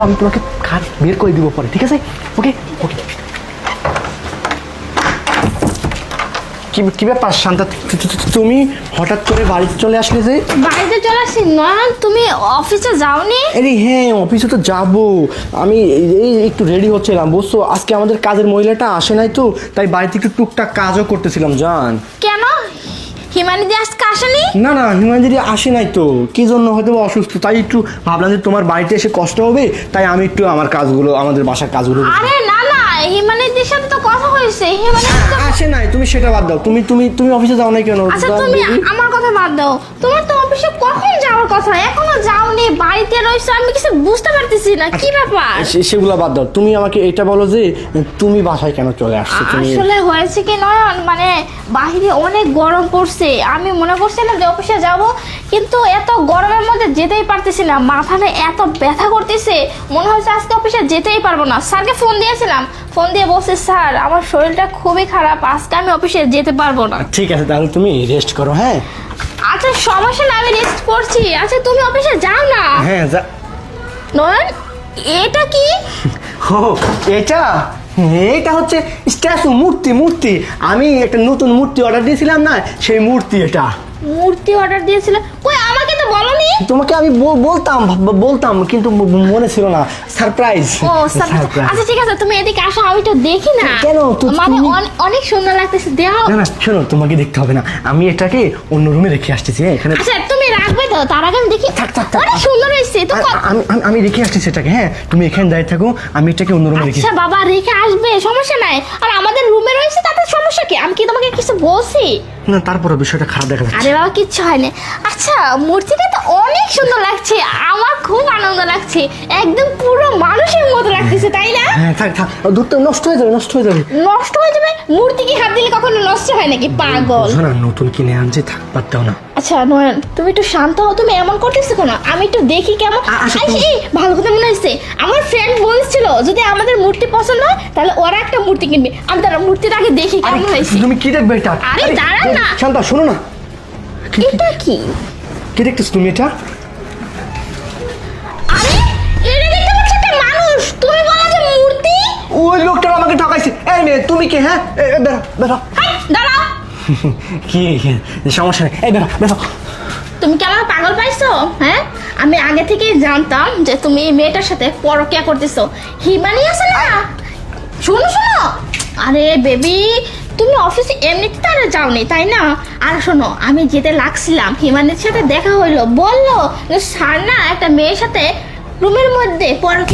আমি তোমাকে খাট বের করে দিব পরে, ঠিক আছে? ওকে ওকে। কি ব্যাপার শান্তা, তুমি হঠাৎ করে বাড়িতে চলে আসলে যে? বাড়িতে চলে আসছি নয়ন, তুমি অফিসে যাওনি? আরে হ্যাঁ, অফিসে তো যাবো। আমি এই একটু রেডি হচ্ছিলাম, বুঝছো? আজকে আমাদের কাজের মহিলাটা আসে নাই তো, তাই বাড়িতে একটু টুকটাক কাজও করতেছিলাম জান। কেন হিমানিদি আজকে আসেনি? না না, হিমাঞ্জলি আসে নাই তো, কি জন্য হয়তো অসুস্থ, তাই একটু ভাবলাম যে তোমার বাড়িতে এসে কষ্ট হবে, তাই আমি একটু আমার কাজগুলো, আমাদের বাসার কাজগুলো। আরে না না, হিমানিদির সাথে তো কথা হয়েছে। হিমানিদি তো আসে নাই, তুমি সেটা বাদ দাও। তুমি তুমি তুমি অফিসে যাও না কেন? আচ্ছা তুমি আমার কথা বাদ দাও, তোমার তো অফিসে কখন যাওয়ার কথা, এখনো যাওনি, বাড়িতে রয়েছে। আমি কিছু বুঝতে পারতেছি না কি ব্যাপার। সেগুলো বাদ দাও, তুমি আমাকে এটা বলো যে তুমি বাসায় কেন চলে আসছো? তুমি আসলে হয়েছে কি নয়ন, মানে বাইরে অনেক গরম পড়ছে, আমি মনে করছিলাম যে অফিসে যাব, কিন্তু এত গরমের মধ্যে যেতেই পারতেছি না, মাথাটা এত ব্যথা করতেছে, মনে হচ্ছে আজকে অফিসে যেতেই পারবো না। স্যারকে ফোন দিয়েছিলাম, ফোন দিয়ে বলছে স্যার আমার শরীরটা খুবই খারাপ, আজকে আমি অফিসে যেতে পারবো না। ঠিক আছে, তাহলে তুমি রেস্ট করো। হ্যাঁ আচ্ছা সমস্যা না, আমি রেস্ট করছি। আচ্ছা তুমি অফিসে যাও না। হ্যাঁ যা। নয়ন এটা কি? ও এটা, এটা হচ্ছে স্ট্যাচু, মূর্তি। মূর্তি, আমি একটা নতুন মূর্তি অর্ডার দিয়েছিলাম না, সেই মূর্তি। এটা মূর্তি অর্ডার দিয়েছিলে? কই আমাকে তো বলনি। তোমাকে আমি বলতাম কিন্তু মনে ছিল না। সারপ্রাইজ। ও সারপ্রাইজ। আচ্ছা ঠিক আছে, তুমি এদিকে আসো, আমি তো দেখি না। কেন? মানে অনেক সুন্দর লাগতেছে, দেখো। না না শোনো, তোমাকে দেখতে হবে না, আমি এটাকে অন্য রুমে রেখে আসতেছি। এখানে আচ্ছা তুমি রাখবে তো, তার আগে আমি দেখি। থাক। অনেক সুন্দর হয়েছে তো। আমি রেখে আসতেছি এটাকে। হ্যাঁ তুমি এখানে দাঁড়িয়ে থাকো, আমি এটাকে অন্য রুমে রেখে। আচ্ছা বাবা রেখে আসবে, সমস্যা নাই। আর আমাদের রুমে রয়েছে, তাতে সমস্যা কি? আমি কি তোমাকে কিছু বলছি? না, তারপরে বিষয়টা খারাপ দেখা যাচ্ছে। আরে বাবা কিচ্ছু হয়নি। আচ্ছা মূর্তিটা তো অনেক সুন্দর লাগছে, আমার খুব আনন্দ লাগছে, একদম পুরো মানুষের মতো লাগতেছে, তাই না? হ্যাঁ থাক দুধটা নষ্ট হয়ে যাবে। নষ্ট হয়ে যাবে? মূর্তি কি হাত দিলে কখনো নষ্ট হয় নাকি, পাগল? না নতুন কিনে আনছি, থাক বাদ দাও না। আচ্ছা নয়ন তুমি একটু শান্ত হও, তুমি এমন করতেছো কেন? আমি একটু দেখি কেমন। এই ভালো কথা মনে হয়েছে, আমার ফ্রেন্ড বলছিল যদি আমাদের মূর্তি পছন্দ হয় তাহলে ওরা একটা মূর্তি কিনবে। আমি তার মূর্তিটা আগে দেখি কেমন হয়েছে। তুমি কি দেখবে এটা? আরে দাঁড়ান না। শান্তা শোনো না, এটা কি? কি দেখতেছ তুমি এটা? আরে এটা দেখতে পাচ্ছ একটা মানুষ, তুমি বলো যে মূর্তি? ওই লোকটা আমাকে ঠকাইছে। এই মেয়ে তুমি কি? হ্যাঁ বেরো। দাঁড়াও। কি সমস্যা নেই, এই বেরো। তুমি কি আমার পাগল পাইছো? হ্যাঁ আমি আগে থেকেই জানতাম যে তুমি এই মেয়েটার সাথে পরকীয়া করতেছো। হিমানি আছে না, শোনো। আরে বেবি তুমি অফিসে এমনিতে তারা যাওনি তাই না? আর শোনো আমি যেতে লাগছিলাম, হিমানির সাথে দেখা হইলো, বললো যে স্যার না একটা মেয়ের সাথে রুমের মধ্যে পরকীয়া